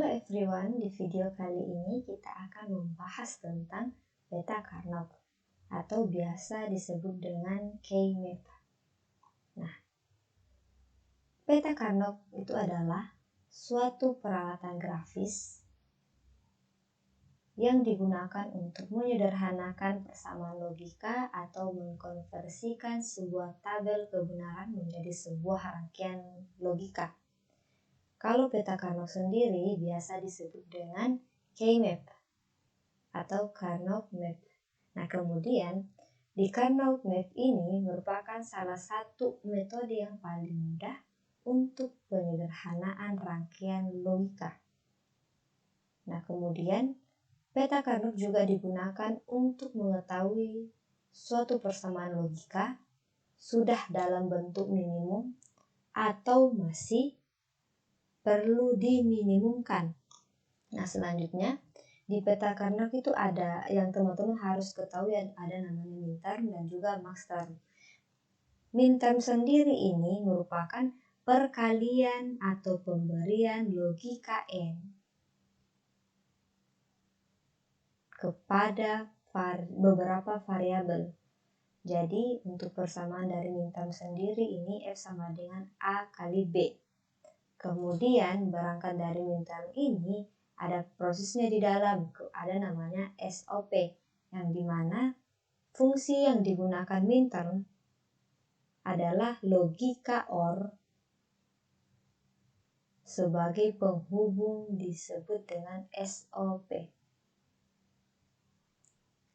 Halo everyone, di video kali ini kita akan membahas tentang Beta Carnot atau biasa disebut dengan K-map. Nah, Beta Carnot itu adalah suatu peralatan grafis yang digunakan untuk menyederhanakan persamaan logika atau mengkonversikan sebuah tabel kebenaran menjadi sebuah rangkaian logika. Kalau Beta Carnot sendiri biasa disebut dengan K-map atau Carnot map. Nah, kemudian di Carnot map ini merupakan salah satu metode yang paling mudah untuk penyederhanaan rangkaian logika. Nah, kemudian Beta Carnot juga digunakan untuk mengetahui suatu persamaan logika sudah dalam bentuk minimum atau masih perlu diminimumkan. Nah, selanjutnya di Beta Carnot itu ada yang teman-teman harus ketahui, ada namanya min-term dan juga max-term. Min-term sendiri ini merupakan perkalian atau pemberian logika n kepada beberapa variabel. Jadi untuk persamaan dari min-term sendiri ini F sama dengan A kali B. Kemudian berangkat dari min-term ini ada prosesnya di dalam, ada namanya SOP, yang dimana fungsi yang digunakan min-term adalah logika OR sebagai penghubung disebut dengan SOP.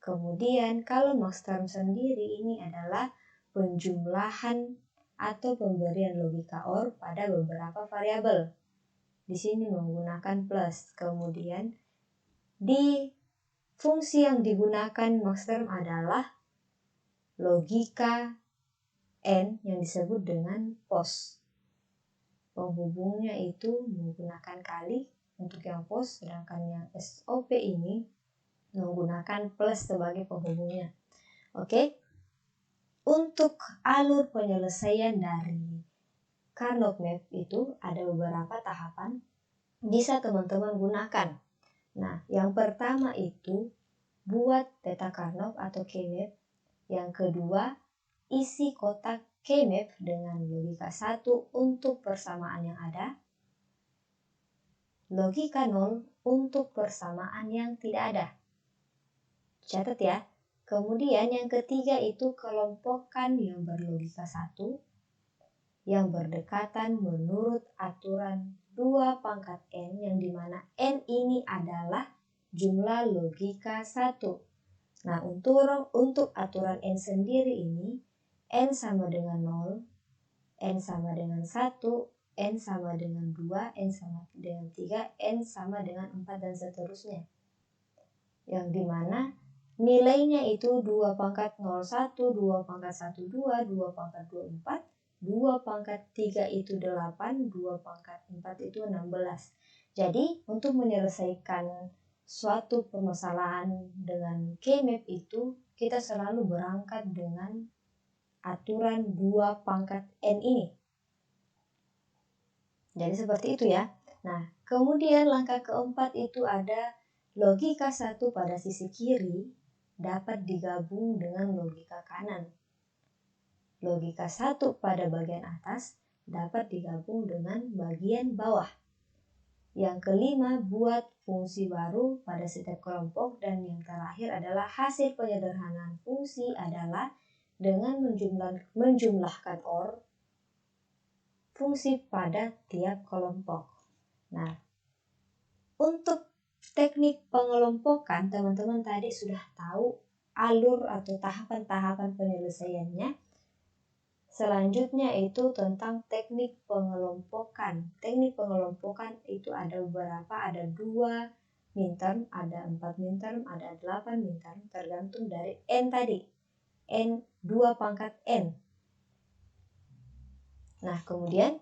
Kemudian kalau max-term sendiri ini adalah penjumlahan atau pemberian logika OR pada beberapa variabel. Di sini menggunakan plus. Kemudian di fungsi yang digunakan max-term adalah logika n yang disebut dengan pos. Penghubungnya itu menggunakan kali untuk yang pos, sedangkan yang SOP ini menggunakan plus sebagai penghubungnya. Oke. Untuk alur penyelesaian dari Carnot map itu ada beberapa tahapan bisa teman-teman gunakan. Nah, yang pertama itu buat Beta Carnot atau K-map. Yang kedua, isi kotak K-map dengan logika 1 untuk persamaan yang ada. Logika 0 untuk persamaan yang tidak ada. Catat ya. Kemudian yang ketiga itu kelompokkan yang berlogika 1 yang berdekatan menurut aturan 2 pangkat n, yang dimana n ini adalah jumlah logika 1. Nah, untuk aturan n sendiri ini, n sama dengan 0, n sama dengan 1, n sama dengan 2, n sama dengan 3, n sama dengan 4, dan seterusnya. Yang dimana nilainya itu 2 pangkat 01, 2 pangkat 12, 2 pangkat 24, 2 pangkat 3 itu 8, 2 pangkat 4 itu 16. Jadi untuk menyelesaikan suatu permasalahan dengan K-map itu kita selalu berangkat dengan aturan 2 pangkat n ini. Jadi seperti itu ya. Nah, kemudian langkah keempat itu ada logika 1 pada sisi kiri dapat digabung dengan logika kanan. Logika 1 pada bagian atas dapat digabung dengan bagian bawah. Yang kelima, buat fungsi baru pada setiap kelompok. Dan yang terakhir adalah hasil penyederhanaan fungsi adalah dengan menjumlahkan OR fungsi pada tiap kelompok. Nah, untuk teknik pengelompokan, teman-teman tadi sudah tahu alur atau tahapan-tahapan penyelesaiannya. Selanjutnya itu tentang teknik pengelompokan. Teknik pengelompokan itu ada beberapa, ada 2 min-term, ada 4 min-term, ada 8 min-term, tergantung dari n tadi. N 2 pangkat n. Nah, kemudian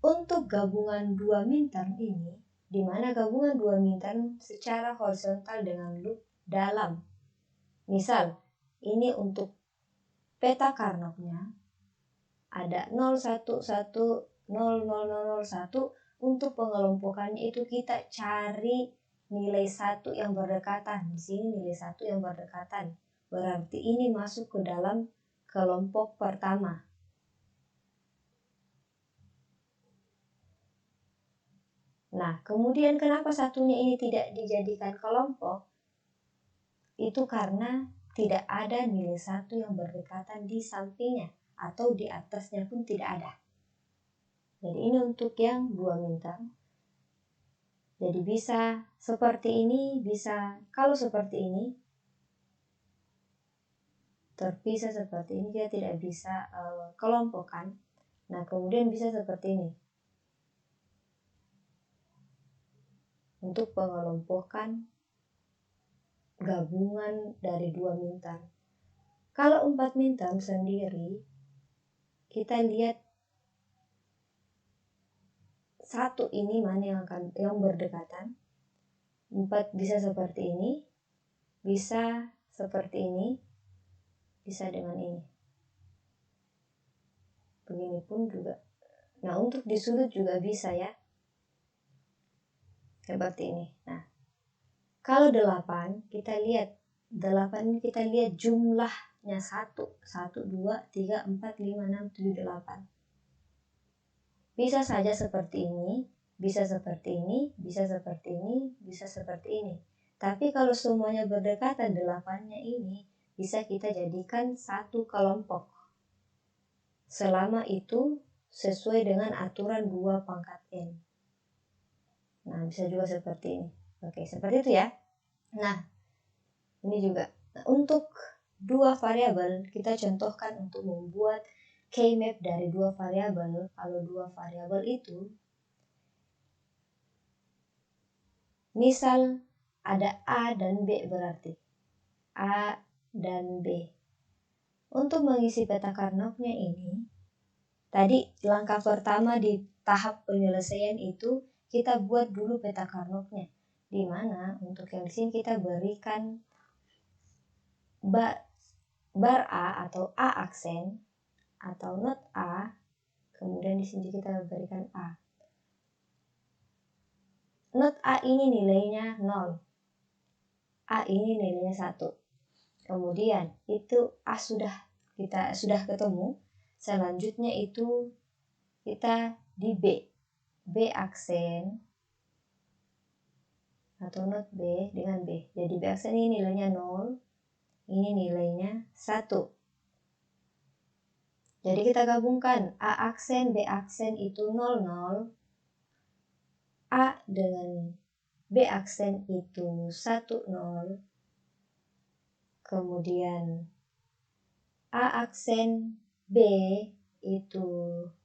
untuk gabungan 2 min-term ini, di mana gabungan 2 min-term secara horizontal dengan loop dalam. Misal, ini untuk Beta Carnotnya ada 0110001 untuk pengelompokannya itu kita cari nilai 1 yang berdekatan. Di sini nilai 1 yang berdekatan. Berarti ini masuk ke dalam kelompok pertama. Nah, kemudian kenapa satunya ini tidak dijadikan kelompok? Itu karena tidak ada nilai 1 yang berdekatan di sampingnya atau di atasnya pun tidak ada. Jadi ini untuk yang 2 minta. Jadi bisa seperti ini, bisa kalau seperti ini terpisah seperti ini, kita tidak bisa kelompokkan. Nah, kemudian bisa seperti ini untuk pengelompokan gabungan dari 2 minta. Kalau 4 minta sendiri, kita lihat 1 ini mana yang berdekatan. 4 bisa seperti ini, bisa seperti ini, bisa dengan ini. Begini pun juga. Nah, untuk di sudut juga bisa ya. Seperti ini. Nah, kalau 8, kita lihat 8 ini kita lihat jumlahnya 1, 1, 2, 3, 4, 5, 6, 7, 8. Bisa saja seperti ini, bisa seperti ini, bisa seperti ini, bisa seperti ini. Tapi kalau semuanya berdekatan 8-nya ini, bisa kita jadikan satu kelompok. Selama itu sesuai dengan aturan 2 pangkat N. Nah, bisa juga seperti ini. Oke, seperti itu ya. Nah, ini juga. Nah, untuk 2 variabel, kita contohkan untuk membuat K-map dari 2 variabel. Kalau 2 variabel itu, misal ada A dan B berarti. A dan B. Untuk mengisi peta Karnaugh-nya ini, tadi langkah pertama di tahap penyelesaian itu, kita buat dulu peta Karnaugh-nya. Di mana untuk yang di sini kita berikan bar A atau A aksen atau not A, kemudian di sini kita berikan A. Not A ini nilainya 0. A ini nilainya 1. Kemudian itu A sudah ketemu. Selanjutnya itu kita di B. B aksen atau not B dengan B. Jadi B aksen ini nilainya 0. Ini nilainya 1. Jadi kita gabungkan A aksen, B aksen itu 0, 0. A dengan B aksen itu 1, 0. Kemudian A aksen B itu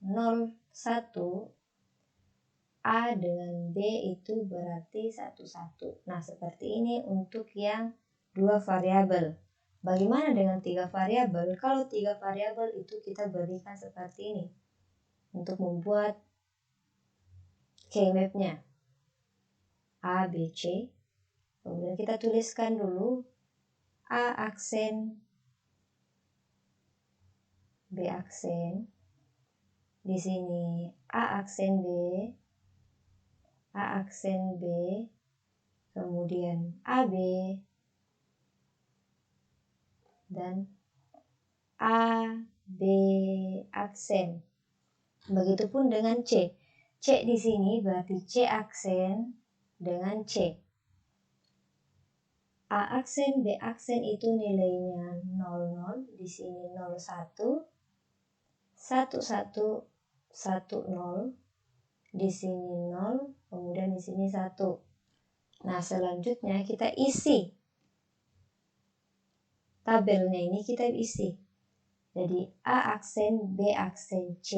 0, 1. A dengan B itu berarti 1, 1. Nah, seperti ini untuk yang 2 variabel. Bagaimana dengan 3 variabel? Kalau 3 variabel itu kita berikan seperti ini untuk membuat K-map-nya. A, B, C. Kemudian kita tuliskan dulu A aksen, B aksen. Di sini A aksen B, A aksen B, kemudian AB, dan A, B aksen. Begitupun dengan C. C di sini berarti C aksen dengan C. A aksen, B aksen itu nilainya 00, di sini 01, 11, 10, di sini 0, kemudian di sini 1. Nah, selanjutnya kita isi tabelnya ini, kita isi. Jadi A aksen, B aksen, C.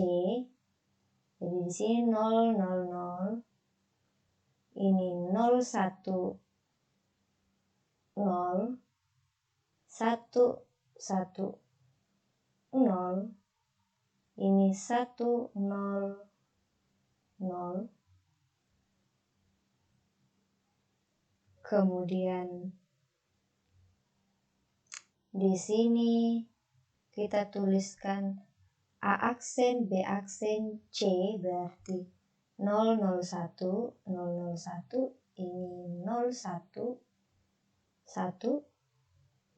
Jadi di sini 0, 0, 0. Ini 0, 1, 0, 1, 1, 0. Ini 1, 0, 0. Kemudian di sini kita tuliskan A aksen, B aksen, C berarti 001, 001, ini 01, 1,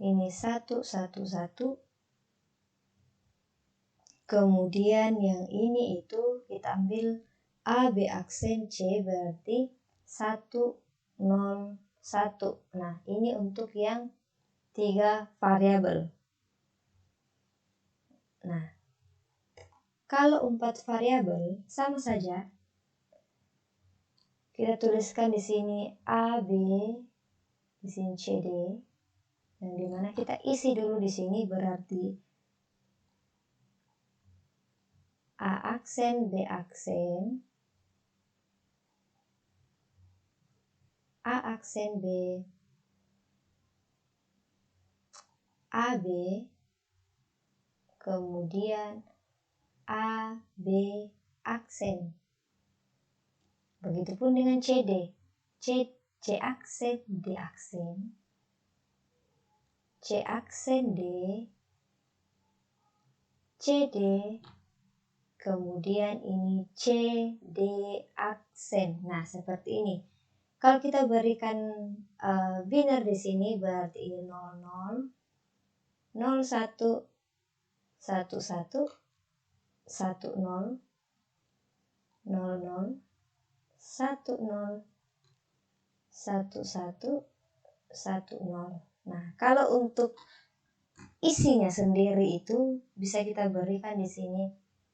ini 111. Kemudian yang ini itu kita ambil A, B aksen, C berarti 101. Nah, ini untuk yang 3 variabel. Nah, kalau 4 variabel sama saja. Kita tuliskan di sini A, B, di sini C, D. Yang dimana kita isi dulu di sini berarti A aksen, B aksen, A aksen, B, A, B, kemudian A, B aksen. Begitupun dengan CD. C aksen, D aksen, C aksen, D, CD, kemudian ini C, D aksen. Nah, seperti ini. Kalau kita berikan biner di sini berarti ini 00, 01, 11, 10, 00, 10, 11, 10. Nah, kalau untuk isinya sendiri itu bisa kita berikan di sini.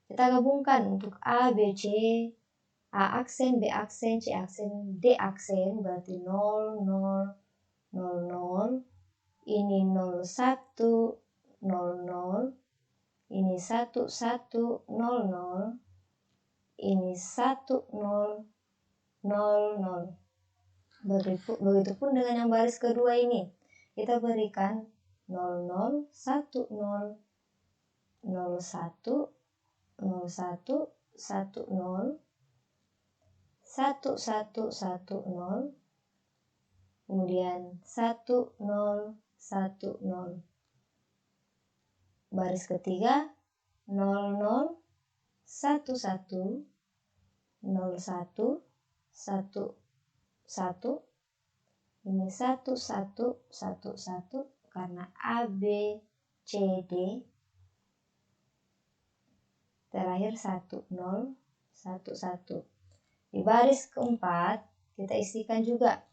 Kita gabungkan untuk A, B, C, A aksen, B aksen, C aksen, D aksen berarti 0, 0, 0, 0. Ini 01, 00. Ini 11, 00. Ini 10, 00. Begitupun dengan yang baris kedua ini. Kita berikan 00, 10, 01, 01, 10, 1110, kemudian 1010. Baris ketiga 00, 11, 01, 11, ini 1111 karena A, B, C, D. Terakhir 10, 11. Di baris keempat kita isikan juga.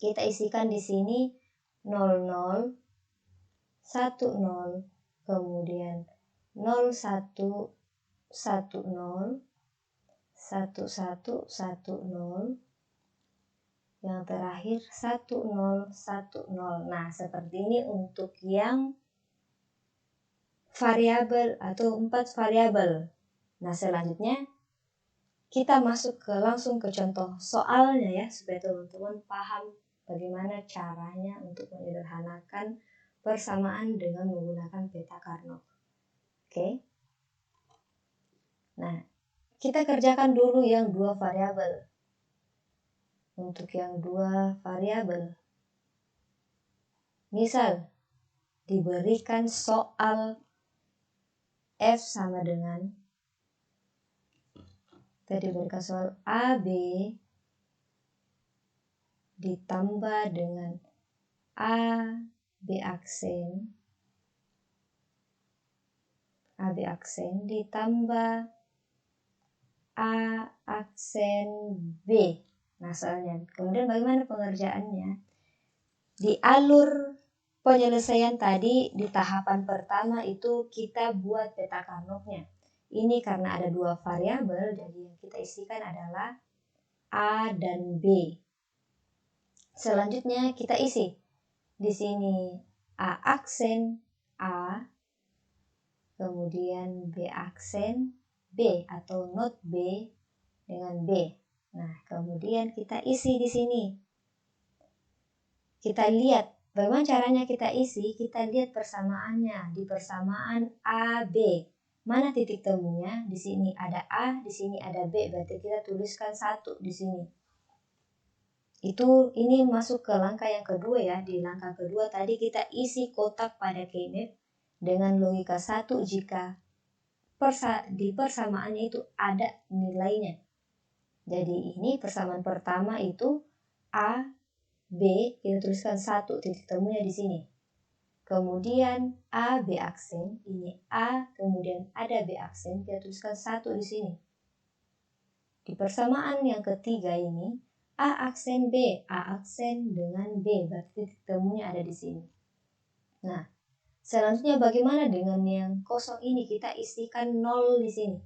Kita isikan di sini 00, 10, kemudian 01, 10, 1110, yang terakhir 1010. Nah, seperti ini untuk yang variabel atau 4 variabel. Nah, selanjutnya kita masuk langsung ke contoh soalnya ya, supaya teman-teman paham bagaimana caranya untuk menyederhanakan persamaan dengan menggunakan peta Carnot. Oke. Nah, kita kerjakan dulu yang 2 variabel. Untuk yang 2 variabel, misal diberikan soal F sama dengan, kita diberikan soal AB ditambah dengan A, B aksen, AB aksen ditambah A aksen B. Nah, soalnya. Kemudian bagaimana pengerjaannya? Di alur penyelesaian tadi, di tahapan pertama itu kita buat peta Carnotnya. Ini karena ada 2 variabel, jadi yang kita isikan adalah A dan B. Selanjutnya kita isi di sini A aksen A, kemudian B aksen B atau not B dengan B. Nah, kemudian kita isi di sini. Kita lihat bagaimana caranya kita isi. Kita lihat persamaannya di persamaan A B. Mana titik temunya? Di sini ada A, di sini ada B. Berarti kita tuliskan 1 di sini. Ini masuk ke langkah yang kedua ya. Di langkah kedua tadi kita isi kotak pada keymap dengan logika 1 jika di persamaannya itu ada nilainya. Jadi ini persamaan pertama itu A, B, kita tuliskan 1 titik temunya di sini. Kemudian A, B aksen, ini A, kemudian ada B aksen, kita tuliskan 1 di sini. Di persamaan yang ketiga ini, A aksen B, A aksen dengan B, berarti titik temunya ada di sini. Nah, selanjutnya bagaimana dengan yang kosong ini? Kita isikan 0 di sini.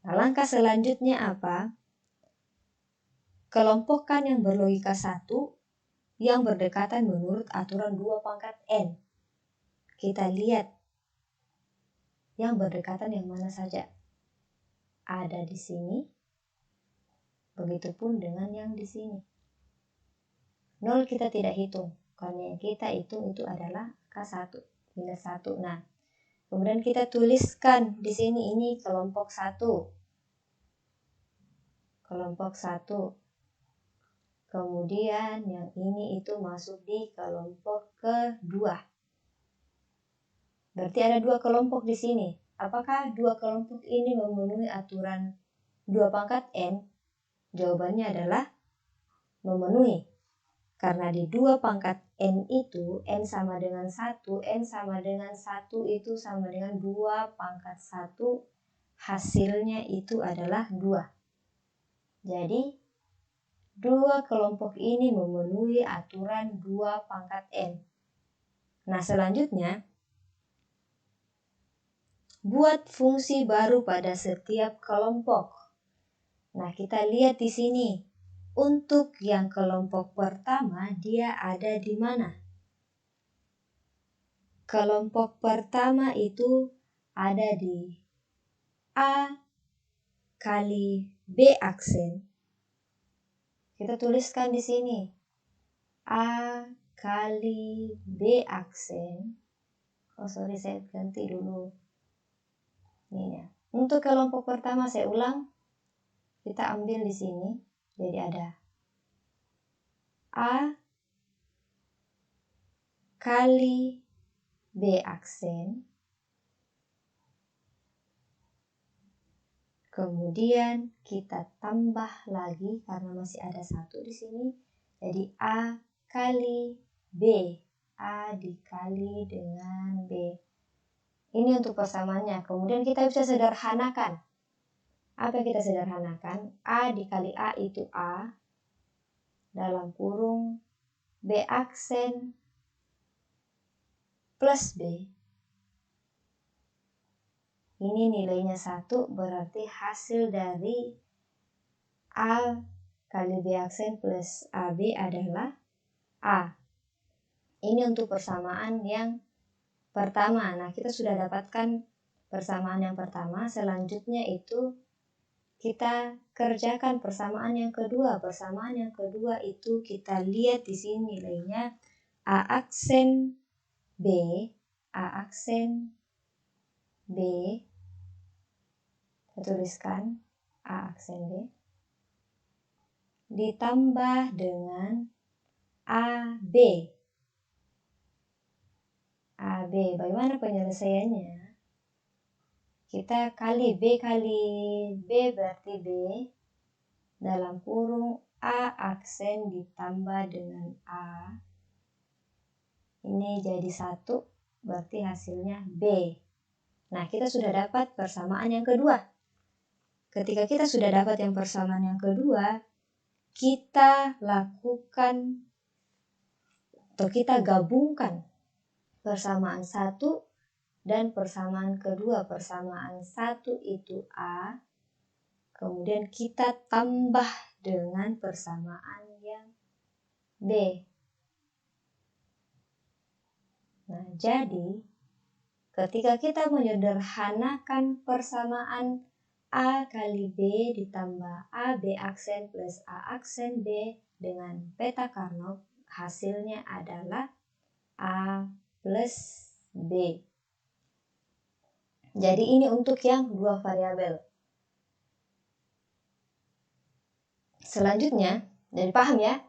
Nah, langkah selanjutnya apa? Kelompokkan yang berlogika 1 yang berdekatan menurut aturan 2 pangkat N. Kita lihat yang berdekatan yang mana saja. Ada di sini. Begitupun dengan yang di sini. 0 kita tidak hitung. Karena yang kita hitung itu adalah K1, minus 1. Nah, kemudian kita tuliskan di sini ini kelompok 1. Kelompok 1. Kemudian yang ini itu masuk di kelompok kedua. Berarti ada 2 kelompok di sini. Apakah 2 kelompok ini memenuhi aturan 2 pangkat N? Jawabannya adalah memenuhi. Karena di 2 pangkat N itu, N sama dengan 1, N sama dengan 1 itu sama dengan 2 pangkat 1, hasilnya itu adalah 2. Jadi, 2 kelompok ini memenuhi aturan 2 pangkat N. Nah, selanjutnya, buat fungsi baru pada setiap kelompok. Nah, kita lihat di sini. Untuk yang kelompok pertama, dia ada di mana? Kelompok pertama itu ada di A kali B aksen. Kita tuliskan di sini. A kali B aksen. Oh, sorry, saya ganti dulu. Ini ya. Untuk kelompok pertama saya ulang. Kita ambil di sini. Jadi ada A kali B aksen. Kemudian kita tambah lagi karena masih ada 1 di sini. Jadi A kali B. A dikali dengan B. Ini untuk persamaannya. Kemudian kita bisa sederhanakan. Apa yang kita sederhanakan? A dikali A itu A. Dalam kurung B aksen plus B. Ini nilainya 1, berarti hasil dari A kali B aksen plus AB adalah A. Ini untuk persamaan yang pertama. Nah, kita sudah dapatkan persamaan yang pertama. Selanjutnya itu kita kerjakan persamaan yang kedua. Persamaan yang kedua itu kita lihat di sini nilainya A aksen B, A aksen B. Kita tuliskan A aksen B ditambah dengan AB. AB, bagaimana penyelesaiannya? Kita kali B berarti B dalam kurung A aksen ditambah dengan A. Ini jadi 1, berarti hasilnya B. Nah, kita sudah dapat persamaan yang kedua. Ketika kita sudah dapat yang persamaan yang kedua, kita lakukan atau kita gabungkan persamaan 1 dan persamaan kedua. Persamaan 1 itu A, kemudian kita tambah dengan persamaan yang B. Nah, jadi ketika kita menyederhanakan persamaan A kali B ditambah AB aksen plus A aksen B dengan peta Carnot, hasilnya adalah A plus B. Jadi ini untuk yang 2 variabel. Selanjutnya, jadi paham ya?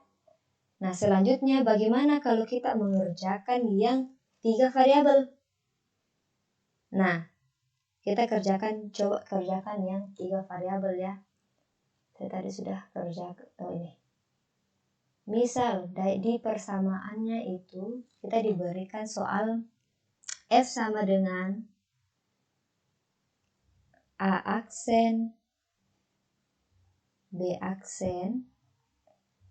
Nah, selanjutnya bagaimana kalau kita mengerjakan yang 3 variabel? Nah, kita coba kerjakan yang 3 variabel ya. Saya tadi sudah kerja ini. Misal di persamaannya itu kita diberikan soal F sama dengan A aksen, B aksen,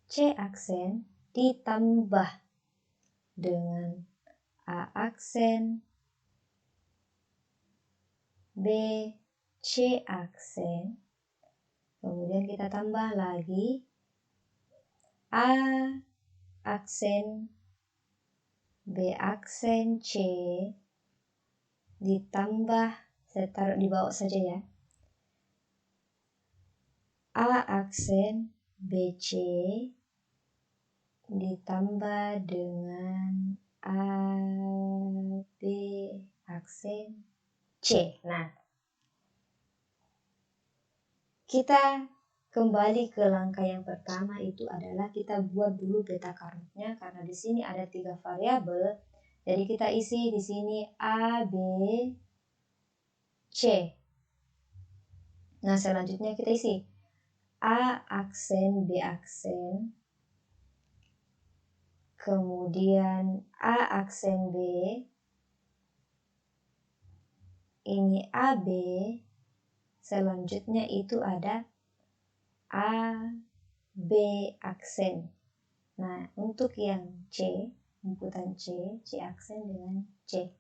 C aksen ditambah dengan A aksen, B, C aksen. Kemudian kita tambah lagi A aksen, B aksen, C ditambah, saya taruh di bawah saja ya, A aksen, BC ditambah dengan A, B aksen, C. Nah, kita kembali ke langkah yang pertama, itu adalah kita buat dulu peta karutnya karena di sini ada 3 variabel. Jadi kita isi di sini A, B, C. Nah, selanjutnya kita isi A aksen, B aksen, kemudian A aksen B, ini AB, selanjutnya itu ada A, B aksen. Nah, untuk yang C, inputan C aksen dengan C.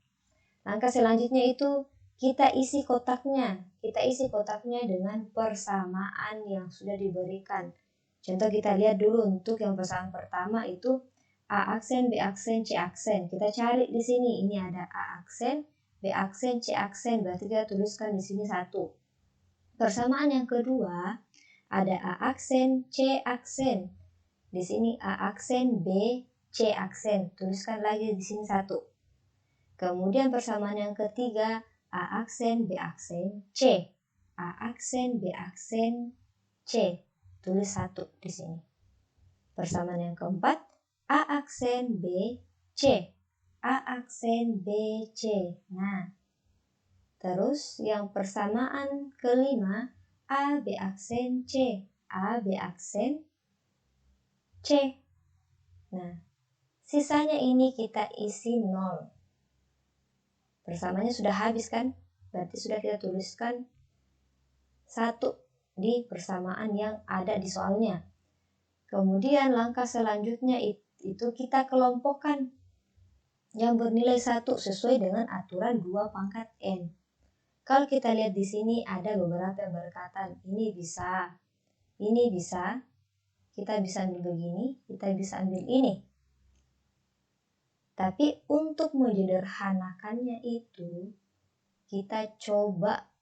Langkah selanjutnya itu kita isi kotaknya. Kita isi kotaknya dengan persamaan yang sudah diberikan. Contoh kita lihat dulu untuk yang persamaan pertama itu A aksen, B aksen, C aksen. Kita cari di sini, ini ada A aksen, B aksen, C aksen. Berarti kita tuliskan di sini 1. Persamaan yang kedua ada A aksen, C aksen. Di sini A aksen, B, C aksen. Tuliskan lagi di sini 1. Kemudian persamaan yang ketiga A aksen, B aksen, C. A aksen, B aksen, C. Tulis 1 di sini. Persamaan yang keempat A aksen, B, C. A aksen, B, C. Nah, terus yang persamaan kelima A, B aksen, C. A, B aksen, C. Nah, sisanya ini kita isi 0. Persamaannya sudah habis kan? Berarti sudah kita tuliskan 1 di persamaan yang ada di soalnya. Kemudian langkah selanjutnya itu kita kelompokkan yang bernilai 1 sesuai dengan aturan 2 pangkat N. Kalau kita lihat di sini ada beberapa yang berkaitan, ini bisa, kita bisa ambil begini, kita bisa ambil ini. Tapi untuk menyederhanakannya itu, kita coba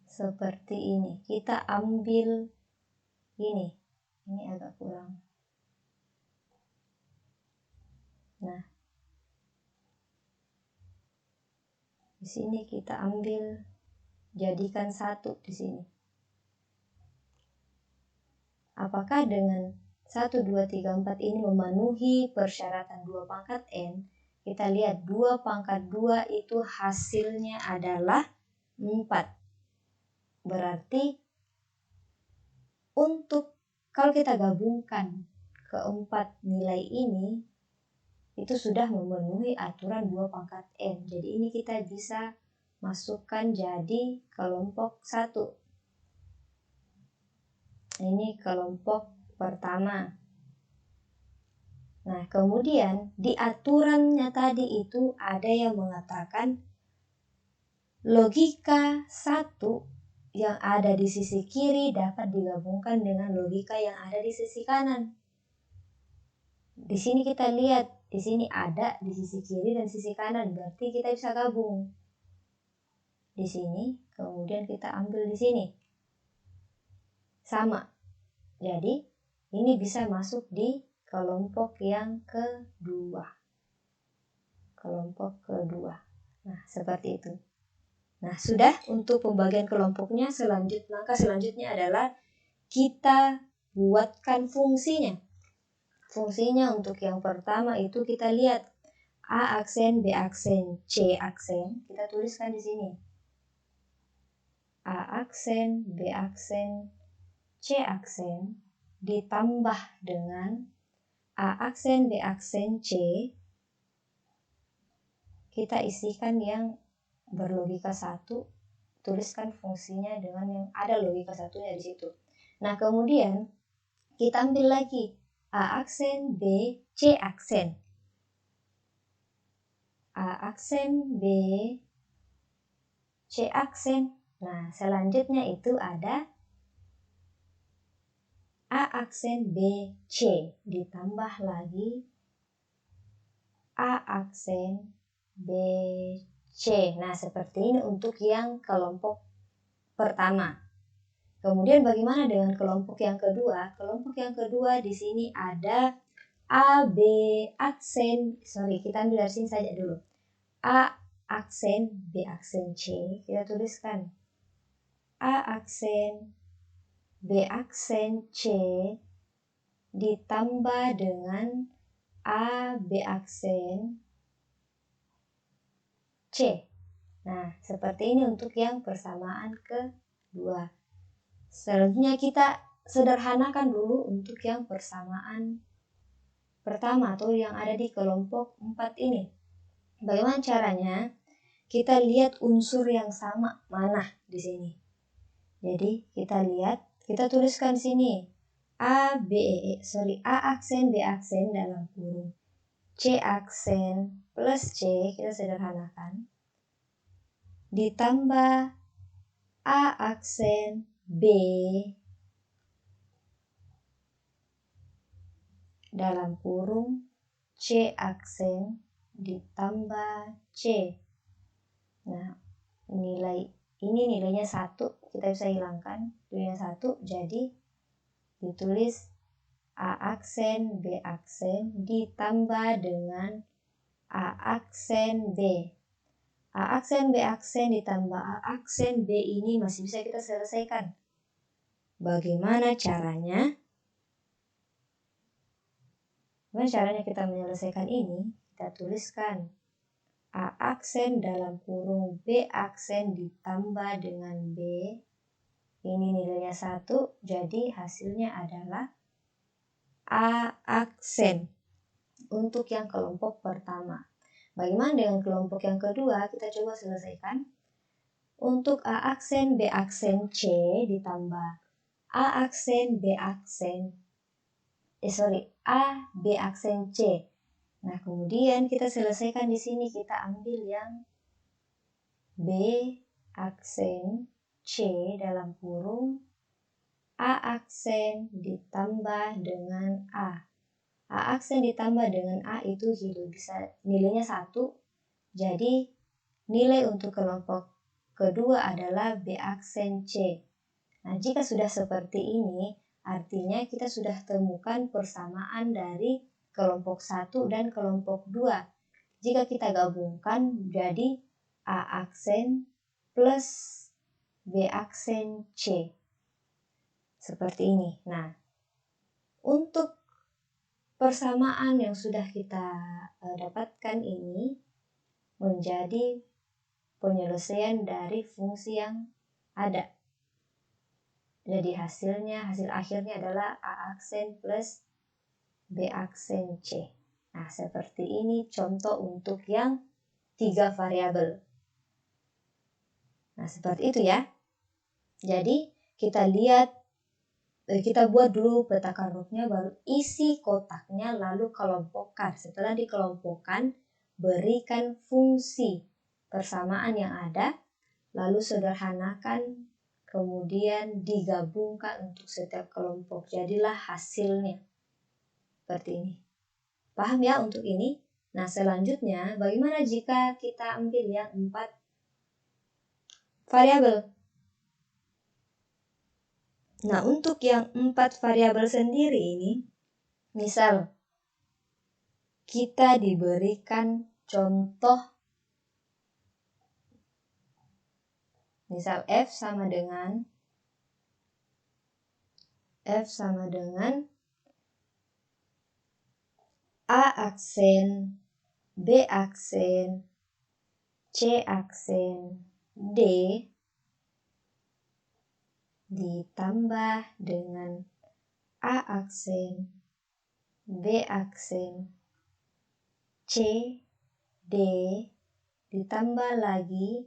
seperti ini. Kita ambil ini agak kurang. Nah, di sini kita ambil, jadikan 1 di sini. Apakah dengan 1, 2, 3, 4 ini memenuhi persyaratan 2 pangkat N? Kita lihat 2 pangkat 2 itu hasilnya adalah 4. Berarti untuk kalau kita gabungkan keempat nilai ini, itu sudah memenuhi aturan 2 pangkat N. Jadi ini kita bisa masukkan jadi kelompok 1. Ini kelompok pertama. Nah, kemudian di aturannya tadi itu ada yang mengatakan logika 1 yang ada di sisi kiri dapat digabungkan dengan logika yang ada di sisi kanan. Di sini kita lihat, di sini ada di sisi kiri dan sisi kanan, berarti kita bisa gabung. Di sini, kemudian kita ambil di sini. Sama. Jadi, ini bisa masuk di kelompok yang kedua. Kelompok kedua. Nah, seperti itu. Nah, sudah untuk pembagian kelompoknya. Langkah selanjutnya adalah kita buatkan fungsinya. Fungsinya untuk yang pertama itu kita lihat A aksen, B aksen, C aksen. Kita tuliskan di sini. A aksen, B aksen, C aksen ditambah dengan A aksen, B aksen, C. Kita isikan yang berlogika 1, tuliskan fungsinya dengan yang ada logika satunya di situ. Nah, kemudian kita ambil lagi A aksen, B, C aksen. A aksen, B, C aksen. Nah, selanjutnya itu ada A aksen, B, C ditambah lagi A aksen, B, C. Nah, seperti ini untuk yang kelompok pertama. Kemudian bagaimana dengan kelompok yang kedua? Kelompok yang kedua di sini ada A, B, aksen. Kita ambil dari sini saja dulu. A aksen, B aksen, C. Kita tuliskan A aksen, B aksen, C ditambah dengan A, B aksen, C. Nah, seperti ini untuk yang persamaan kedua. Selanjutnya kita sederhanakan dulu untuk yang persamaan pertama atau yang ada di kelompok 4 ini. Bagaimana caranya? Kita lihat unsur yang sama mana di sini. Jadi kita lihat, kita tuliskan sini A aksen, B aksen dalam kurung C aksen plus C, kita sederhanakan, ditambah A aksen B dalam kurung C aksen ditambah C. Nah, nilainya 1, kita bisa hilangkan nilainya 1, jadi ditulis A aksen, B aksen ditambah dengan A aksen B. A aksen, B aksen ditambah A aksen B ini masih bisa kita selesaikan. Bagaimana caranya? Bagaimana caranya kita menyelesaikan ini? Kita tuliskan A aksen dalam kurung B aksen ditambah dengan B. Ini nilainya 1, jadi hasilnya adalah A aksen untuk yang kelompok pertama. Bagaimana dengan kelompok yang kedua? Kita coba selesaikan. Untuk A aksen, B aksen, C ditambah A aksen, B aksen, A, B aksen, C. Nah, kemudian kita selesaikan di sini, kita ambil yang B aksen, C dalam kurung A aksen ditambah dengan A. A aksen ditambah dengan A itu nilainya 1. Jadi nilai untuk kelompok kedua adalah B aksen C. Nah, jika sudah seperti ini, artinya kita sudah temukan persamaan dari kelompok 1 dan kelompok 2. Jika kita gabungkan jadi A aksen plus B aksen C. Seperti ini. Nah, untuk persamaan yang sudah kita dapatkan ini menjadi penyelesaian dari fungsi yang ada. Jadi hasil akhirnya adalah A aksen plus B aksen C. Nah, seperti ini contoh untuk yang 3 variabel. Nah, seperti itu ya. Jadi kita buat dulu petakan rufnya, baru isi kotaknya, lalu kelompokkan. Setelah dikelompokkan, berikan fungsi persamaan yang ada, lalu sederhanakan, kemudian digabungkan untuk setiap kelompok. Jadilah hasilnya seperti ini. Paham ya untuk ini? Nah, selanjutnya bagaimana jika kita ambil yang 4 variabel? Nah, untuk yang 4 variabel sendiri ini, misal kita diberikan contoh, misal F sama dengan A aksen, B aksen, C aksen, D ditambah dengan A aksen, B aksen, C, D, ditambah lagi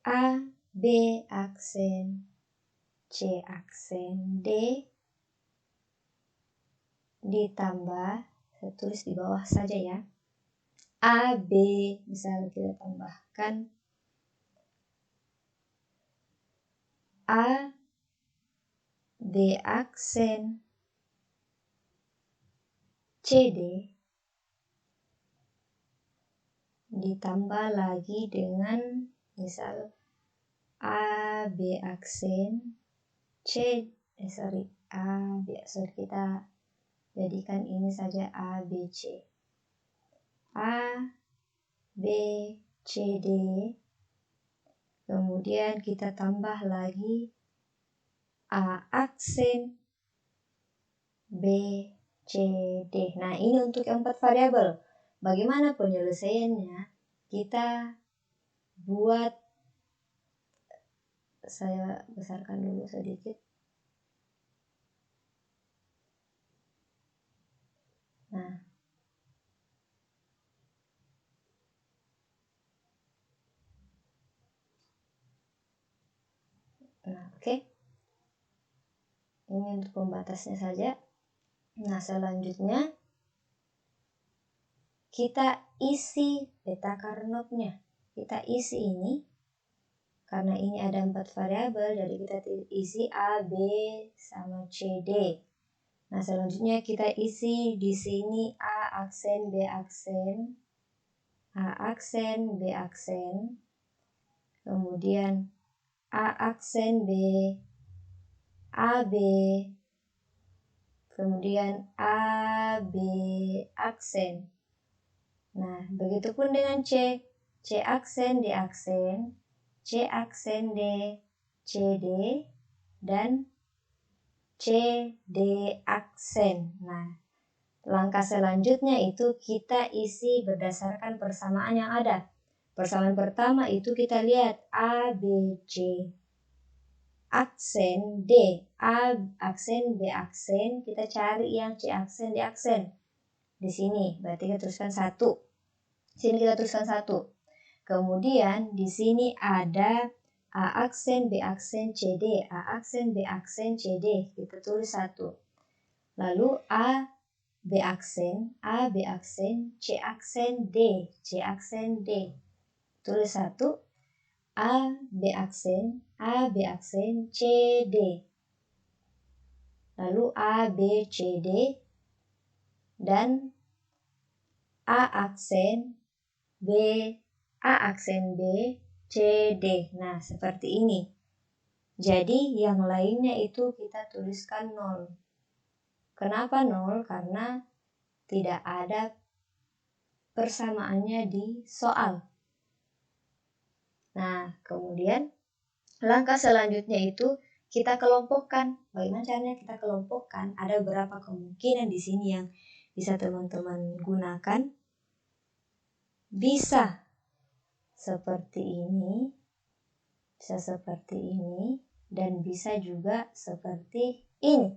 A, B aksen, C aksen, D, ditambah, saya tulis di bawah saja ya, A, B, misalnya kita tambahkan A, B aksen, C, D, ditambah lagi dengan misal A, B aksen, kita jadikan ini saja A, B, C. A, B, C, D. Kemudian kita tambah lagi A aksen, B, C, D. Nah, ini untuk 4 variabel. Bagaimana penyelesaiannya? Kita buat, saya besarkan dulu sedikit. Nah, oke. Ini untuk pembatasnya saja. Nah, selanjutnya kita isi peta Carnot-nya. Kita isi ini, karena ini ada 4 variabel, jadi kita isi A, B, sama C, D. Nah, selanjutnya kita isi di sini A aksen, B aksen, A aksen, B aksen, kemudian A aksen, B, A, B, kemudian A, B aksen. Nah, begitupun dengan C. C aksen, D aksen, C aksen, D, C, D, dan C, D aksen. Nah, langkah selanjutnya itu kita isi berdasarkan persamaan yang ada. Persamaan pertama itu kita lihat A, B, C, aksen, D, A aksen, B aksen, kita cari yang C aksen, D aksen. Di sini, berarti kita tuliskan 1. Sini kita tuliskan 1. Kemudian di sini ada A aksen, B aksen, C, D, A aksen, B aksen, C, D. Kita tulis 1. Lalu A, B aksen, A, B aksen, C aksen, D, C aksen, D. Tulis 1. A, B aksen, A, B aksen, C, D. Lalu A, B, C, D. Dan A aksen, B, A aksen, B, C, D. Nah, seperti ini. Jadi, yang lainnya itu kita tuliskan 0. Kenapa 0? Karena tidak ada persamaannya di soal. Nah, kemudian langkah selanjutnya itu kita kelompokkan. Bagaimana caranya kita kelompokkan? Ada beberapa kemungkinan di sini yang bisa teman-teman gunakan. Bisa seperti ini, bisa seperti ini, dan bisa juga seperti ini.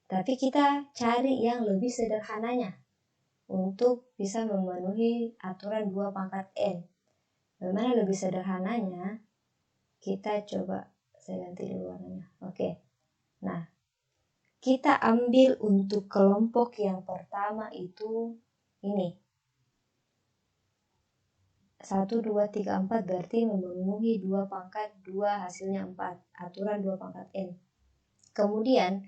Tapi kita cari yang lebih sederhananya untuk bisa memenuhi aturan 2 pangkat N. Bagaimana lebih sederhananya? Kita coba, saya ganti dulu warnanya. Oke. Nah, kita ambil untuk kelompok yang pertama itu ini. 1, 2, 3, 4 berarti memenuhi 2 pangkat 2 hasilnya 4. Aturan 2 pangkat N. Kemudian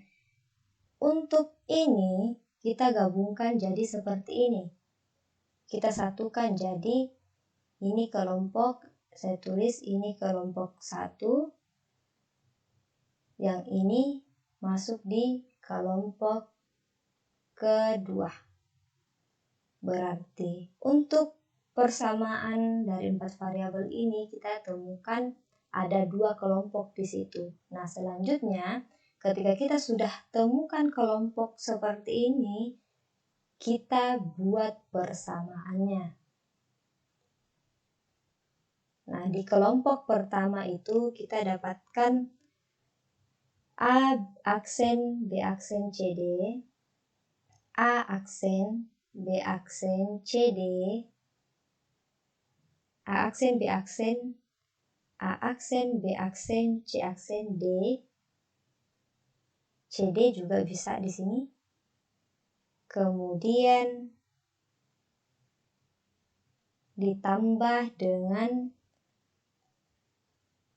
untuk ini kita gabungkan jadi seperti ini. Kita satukan jadi ini kelompok, saya tulis ini kelompok 1. Yang ini masuk di kelompok kedua. Berarti untuk persamaan dari 4 variabel ini kita temukan ada 2 kelompok di situ. Nah, selanjutnya ketika kita sudah temukan kelompok seperti ini, kita buat persamaannya. Nah, di kelompok pertama itu kita dapatkan A aksen, B aksen, CD, A aksen, B aksen, CD, A aksen, B aksen, A aksen, B aksen, C aksen, D, CD juga bisa di sini. Kemudian ditambah dengan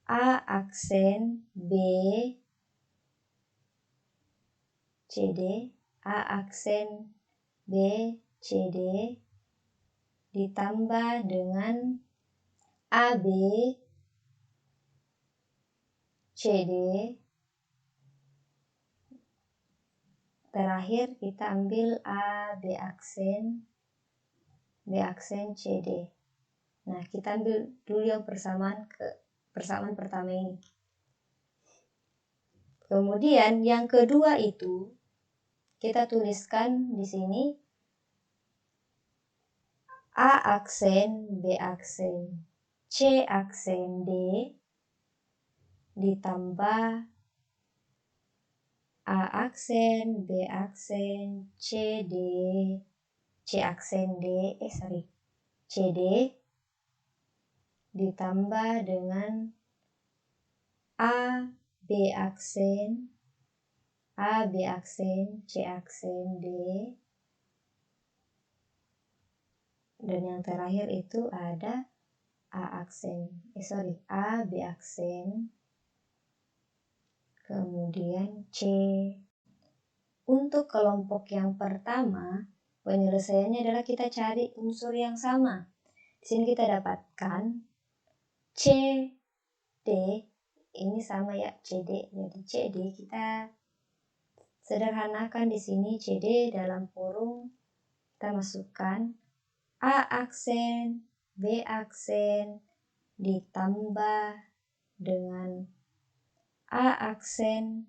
A aksen, B, CD, A aksen, B, CD, ditambah dengan AB, CD, terakhir kita ambil A, B aksen, CD. Nah, kita ambil dulu yang persamaan pertama ini. Kemudian yang kedua itu kita tuliskan di sini A aksen, B aksen, C aksen, D, ditambah A aksen, B aksen, C, D, C aksen, D, C, D, ditambah dengan A, B aksen, A, B aksen, C aksen, D, dan yang terakhir itu ada A, B aksen, kemudian C. Untuk kelompok yang pertama, penyelesaiannya adalah kita cari unsur yang sama. Di sini kita dapatkan C, D, ini sama ya, CD. Jadi CD kita sederhanakan di sini, CD dalam kurung kita masukkan A aksen, B aksen, ditambah dengan A aksen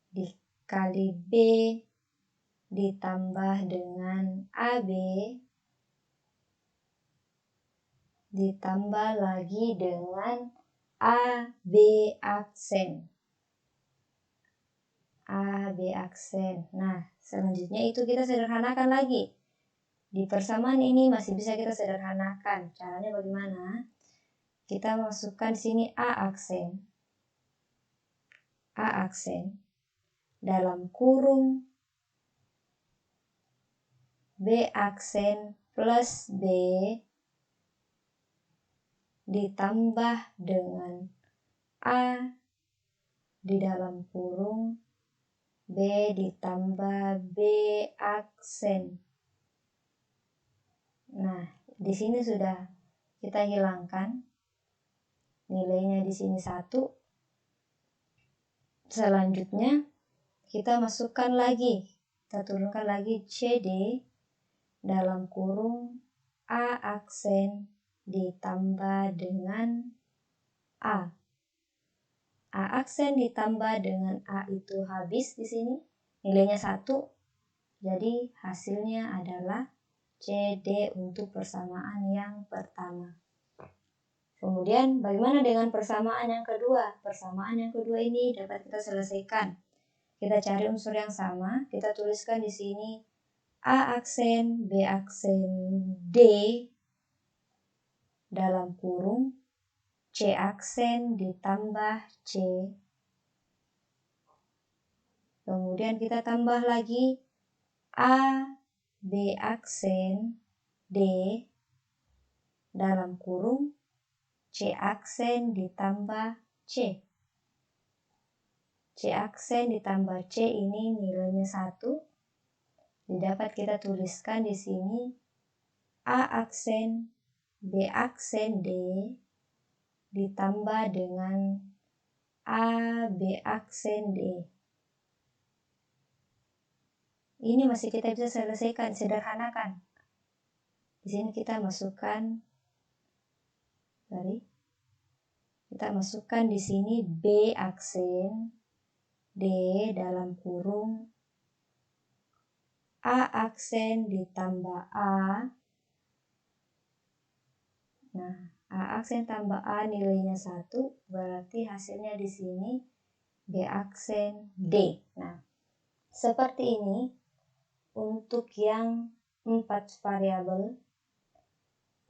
dikali B, ditambah dengan AB, ditambah lagi dengan AB aksen. AB aksen. Nah, selanjutnya itu kita sederhanakan lagi. Di persamaan ini masih bisa kita sederhanakan. Caranya bagaimana? Kita masukkan sini A aksen. A aksen dalam kurung B aksen plus B ditambah dengan A di dalam kurung B ditambah B aksen. Nah, di sini sudah kita hilangkan nilainya di sini 1. Selanjutnya kita masukkan lagi, kita turunkan lagi CD dalam kurung A aksen ditambah dengan A. A aksen ditambah dengan A itu habis di sini, nilainya 1. Jadi hasilnya adalah CD untuk persamaan yang pertama. Kemudian bagaimana dengan persamaan yang kedua? Persamaan yang kedua ini dapat kita selesaikan. Kita cari unsur yang sama, kita tuliskan di sini A aksen, B aksen, D dalam kurung C aksen ditambah C. Kemudian kita tambah lagi A, B aksen, D dalam kurung C aksen ditambah C. C aksen ditambah C ini nilainya 1. Dapat kita tuliskan di sini A aksen, B aksen, D ditambah dengan A, B aksen, D. Ini masih kita bisa selesaikan, sederhanakan. Di sini kita masukkan, kita masukkan di sini B aksen, D dalam kurung A aksen ditambah A. Nah, A aksen tambah A nilainya 1, berarti hasilnya di sini B aksen D. Nah, seperti ini untuk yang 4 variabel,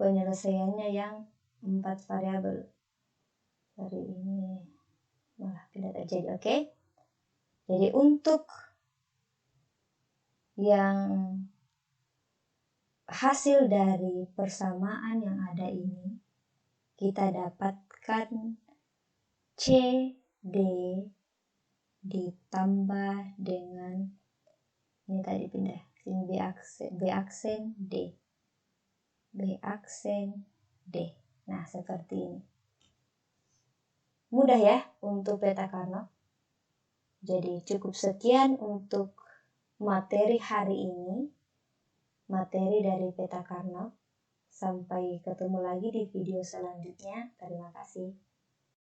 penyelesaiannya yang 4 variabel. Dari ini malah tidak terjadi, oke? Jadi untuk yang hasil dari persamaan yang ada ini, kita dapatkan CD ditambah dengan ini tadi pindah sini B aksen D. B aksen D. Nah, seperti ini. Mudah ya untuk peta Carnot. Jadi cukup sekian untuk materi hari ini. Materi dari peta Carnot. Sampai ketemu lagi di video selanjutnya. Terima kasih.